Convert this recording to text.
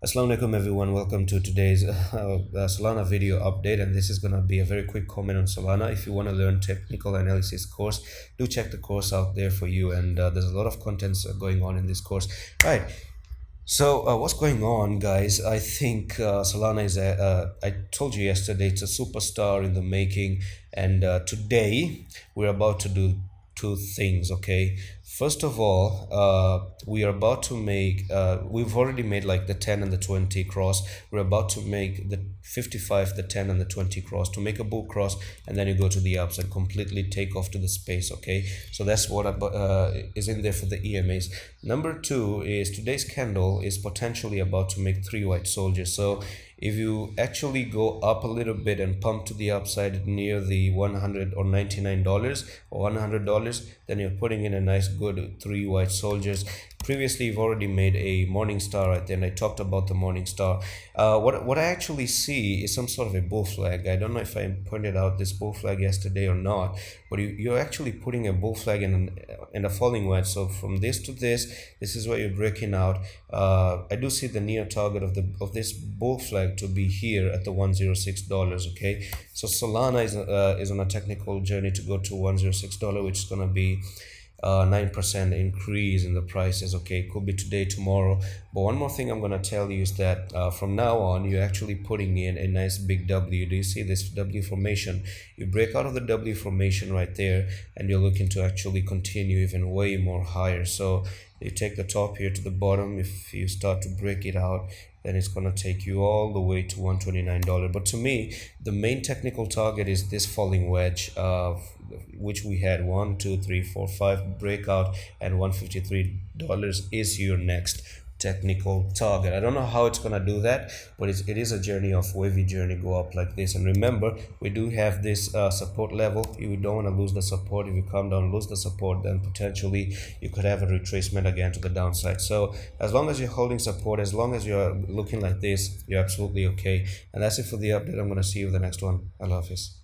Assalamu alaikum everyone, welcome to today's Solana video update, and this is going to be a very quick comment on Solana. If you want to learn technical analysis course, do check the course out there for you, and there's a lot of contents going on in this course. Right, so what's going on, guys? I think Solana is I told you yesterday, it's a superstar in the making, and today we're about to do two things. Okay, first of all, we are about to make we've already made like the 10 and the 20 cross. We're about to make the 55, the 10 and the 20 cross, to make a bull cross, and then you go to the ups and completely take off to the space. Okay, so that's what is in there for the EMAs. Number two is today's candle is potentially about to make three white soldiers. So if you actually go up a little bit and pump to the upside near the 100 or $99 or $100, then you're putting in a nice good three white soldiers. Previously, you've already made a morning star right there, and I talked about the morning star. What I actually see is some sort of a bull flag. I don't know if I pointed out this bull flag yesterday or not, but you're actually putting a bull flag in a falling wedge. So from this to this is where you're breaking out. I do see the near target of this bull flag to be here at the $106. Okay, so Solana is on a technical journey to go to $106, which is gonna be 9% increase in the prices. Okay, could be today, tomorrow. But one more thing I'm going to tell you is that from now on, you're actually putting in a nice big W. Do you see this W formation? You break out of the W formation right there, and you're looking to actually continue even way more higher. So you take the top here to the bottom. If you start to break it out, then it's going to take you all the way to $129. But to me, the main technical target is this falling wedge, which we had 1 2 3 4 5 breakout, and $153 is your next technical target. I don't know how it's gonna do that, but it is a journey of wavy journey, go up like this. And remember, we do have this support level. You don't want to lose the support. If you come down, lose the support, then potentially you could have a retracement again to the downside. So as long as you're holding support, as long as you're looking like this, you're absolutely okay. And that's it for the update. I'm going to see you in the next one. Allah Hafiz.